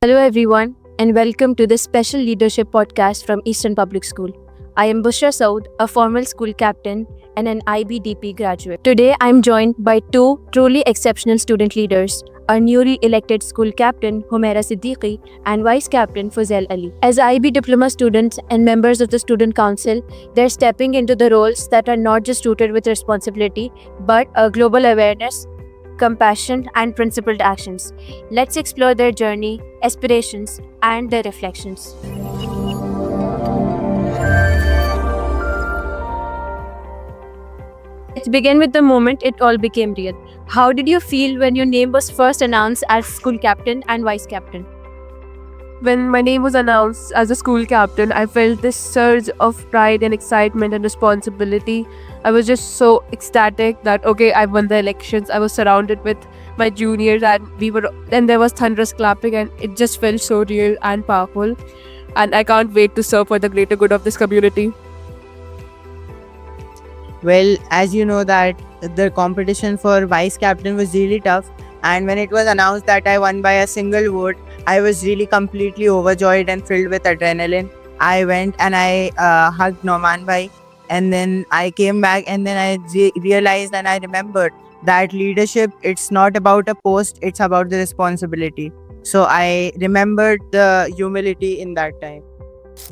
Hello, everyone, and welcome to this special leadership podcast from Eastern Public School. I am Bushra Saud, a formal school captain and an IBDP graduate. Today, I am joined by two truly exceptional student leaders, our newly elected school captain, Humaira Siddiqui, and vice captain, Fuzail Ali. As IB diploma students and members of the Student Council, they're stepping into the roles that are not just rooted with responsibility, but a global awareness, compassion, and principled actions. Let's explore their journey, aspirations, and their reflections. Let's begin with the moment it all became real. How did you feel when your name was first announced as school captain and vice captain? When my name was announced as a school captain, I felt this surge of pride and excitement and responsibility. I was just so ecstatic that I won the elections. I was surrounded with my juniors and there was thunderous clapping, and it just felt so real and powerful. And I can't wait to serve for the greater good of this community. Well, as you know that the competition for vice captain was really tough, and when it was announced that I won by a single vote, I was really completely overjoyed and filled with adrenaline. I went and I hugged Noman Bhai, and then I came back and then I realized and I remembered that leadership, it's not about a post, it's about the responsibility. So I remembered the humility in that time.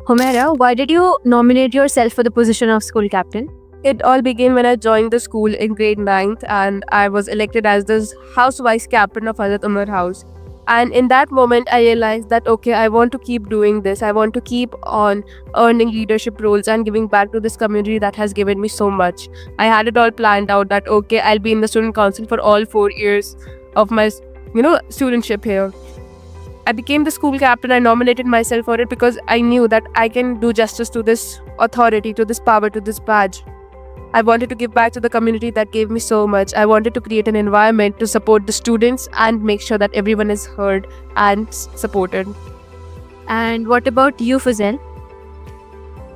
Humaira, why did you nominate yourself for the position of school captain? It all began when I joined the school in grade 9th and I was elected as the house vice captain of Hazrat Umar House. And in that moment, I realized that I want to keep doing this. I want to keep on earning leadership roles and giving back to this community that has given me so much. I had it all planned out that I'll be in the student council for all 4 years of my studentship here. I became the school captain. I nominated myself for it because I knew that I can do justice to this authority, to this power, to this badge. I wanted to give back to the community that gave me so much. I wanted to create an environment to support the students and make sure that everyone is heard and supported. And what about you, Fuzail?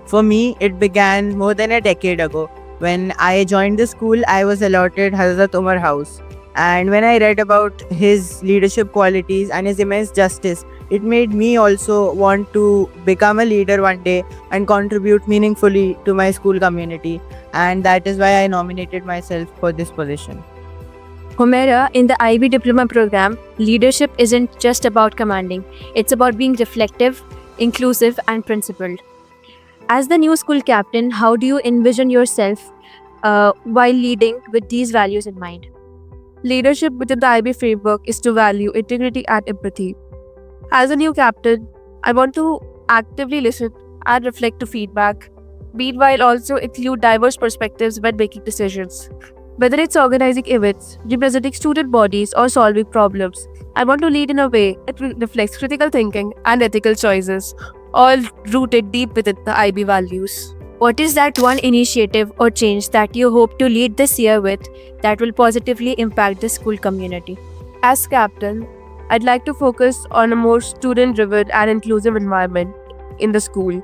For me, it began more than a decade ago. When I joined the school, I was allotted Hazrat Umar House. And when I read about his leadership qualities and his immense justice, it made me also want to become a leader one day and contribute meaningfully to my school community. And that is why I nominated myself for this position. Humaira, in the IB diploma program, leadership isn't just about commanding. It's about being reflective, inclusive, and principled. As the new school captain, how do you envision yourself while leading with these values in mind? Leadership within the IB framework is to value integrity and empathy. As a new captain, I want to actively listen and reflect to feedback. Meanwhile, also include diverse perspectives when making decisions. Whether it's organizing events, representing student bodies, or solving problems, I want to lead in a way that reflects critical thinking and ethical choices, all rooted deep within the IB values. What is that one initiative or change that you hope to lead this year with that will positively impact the school community? As captain, I'd like to focus on a more student-driven and inclusive environment in the school.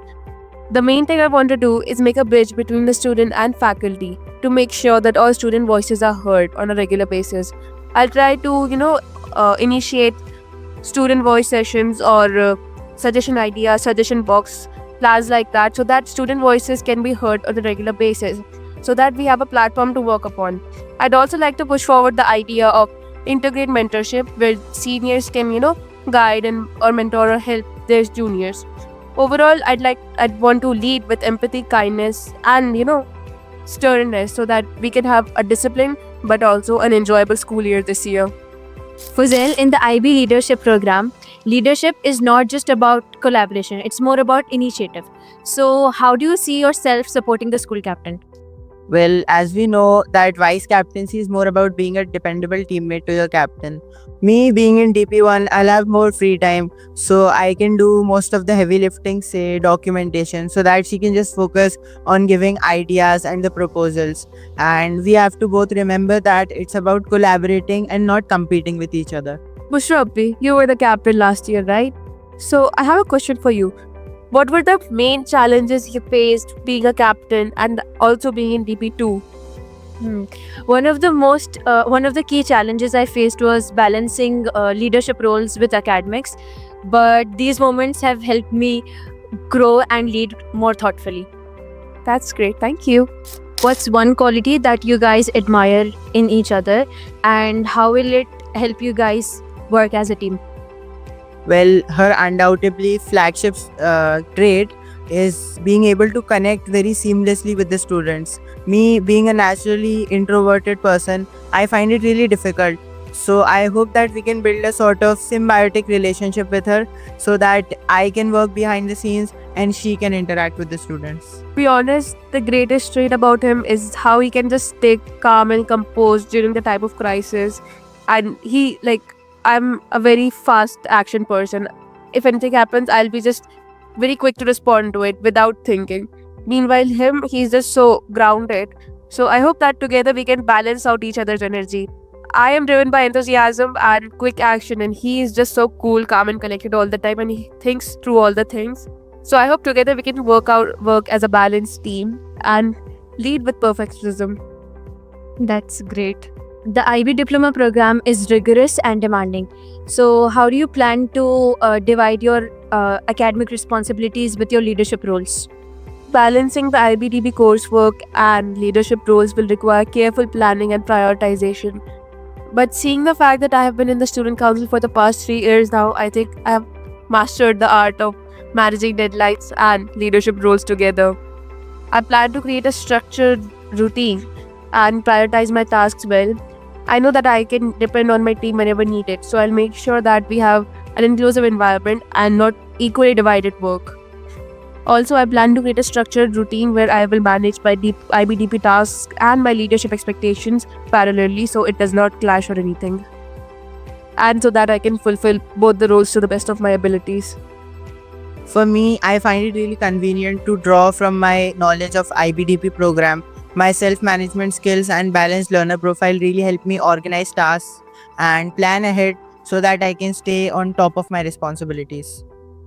The main thing I want to do is make a bridge between the student and faculty to make sure that all student voices are heard on a regular basis. I'll try to, initiate student voice sessions or suggestion ideas, suggestion box, plans like that, so that student voices can be heard on a regular basis, so that we have a platform to work upon. I'd also like to push forward the idea of integrate mentorship where seniors can, guide and or mentor or help their juniors. Overall, I'd want to lead with empathy, kindness, and sternness, so that we can have a disciplined but also an enjoyable school year this year. Fuzail, in the IB leadership program, leadership is not just about collaboration, it's more about initiative. So, how do you see yourself supporting the school captain? Well, as we know that vice captaincy is more about being a dependable teammate to your captain. Me being in DP1, I'll have more free time, so I can do most of the heavy lifting, say documentation, so that she can just focus on giving ideas and the proposals. And we have to both remember that it's about collaborating and not competing with each other. Bushra Abdi, you were the captain last year, right? So I have a question for you. What were the main challenges you faced being a captain and also being in DP2? One of the key challenges I faced was balancing leadership roles with academics. but these moments have helped me grow and lead more thoughtfully. That's great. Thank you. What's one quality that you guys admire in each other, and how will it help you guys work as a team? Well, her undoubtedly flagship trait is being able to connect very seamlessly with the students. Me being a naturally introverted person, I find it really difficult. So I hope that we can build a sort of symbiotic relationship with her so that I can work behind the scenes and she can interact with the students. To be honest, the greatest trait about him is how he can just stay calm and composed during the type of crisis. And I'm a very fast action person. If anything happens, I'll be just very quick to respond to it without thinking. Meanwhile, he's just so grounded. So I hope that together we can balance out each other's energy. I am driven by enthusiasm and quick action, and he is just so cool, calm, and collected all the time, and he thinks through all the things. So I hope together we can work as a balanced team and lead with perfectionism. That's great. The IB diploma program is rigorous and demanding. So, how do you plan to divide your academic responsibilities with your leadership roles? Balancing the IBDB coursework and leadership roles will require careful planning and prioritization. But seeing the fact that I have been in the student council for the past 3 years now, I think I have mastered the art of managing deadlines and leadership roles together. I plan to create a structured routine and prioritize my tasks well. I know that I can depend on my team whenever needed, so I'll make sure that we have an inclusive environment and not equally divided work. Also, I plan to create a structured routine where I will manage my IBDP tasks and my leadership expectations parallelly so it does not clash or anything. And so that I can fulfill both the roles to the best of my abilities. For me, I find it really convenient to draw from my knowledge of IBDP program. My self-management skills and balanced learner profile really help me organize tasks and plan ahead so that I can stay on top of my responsibilities.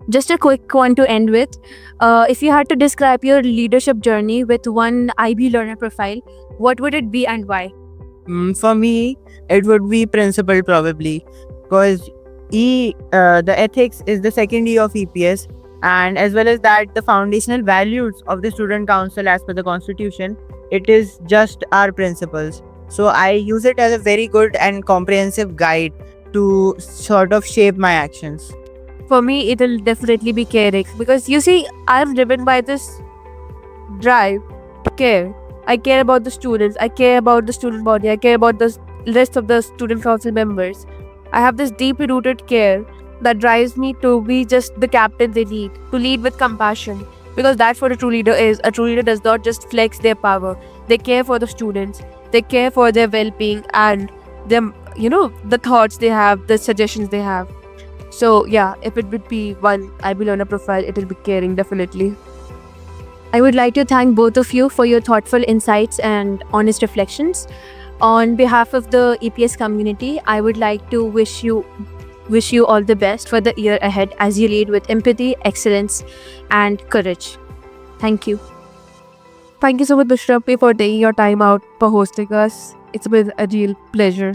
Just a quick one to end with. If you had to describe your leadership journey with one IB learner profile, what would it be and why? For me, it would be principle probably, because the ethics is the second E of EPS, and as well as that, the foundational values of the student council as per the constitution, it is just our principles. So I use it as a very good and comprehensive guide to sort of shape my actions. For me, it'll definitely be caring because you see, I'm driven by this drive to care. I care about the students, I care about the student body, I care about the rest of the student council members. I have this deeply rooted care that drives me to be just the captain they need, to lead with compassion. Because that's what a true leader is. A true leader does not just flex their power. They care for the students, they care for their well-being and them, the thoughts they have, the suggestions they have. So yeah, if it would be one IB learner profile, it will be caring, definitely. I would like to thank both of you for your thoughtful insights and honest reflections. On behalf of the EPS community, I would like to wish you all the best for the year ahead as you lead with empathy, excellence, and courage. Thank you. Thank you so much, Bushra, for taking your time out for hosting us. It's been a real pleasure.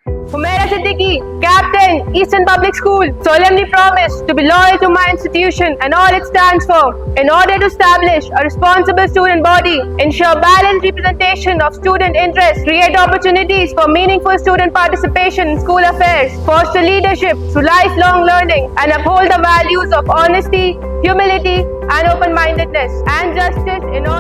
Humaira Siddiqui, Captain, Eastern Public School, solemnly promise to be loyal to my institution and all it stands for in order to establish a responsible student body, ensure balanced representation of student interests, create opportunities for meaningful student participation in school affairs, foster leadership through lifelong learning, and uphold the values of honesty, humility, and open-mindedness and justice in all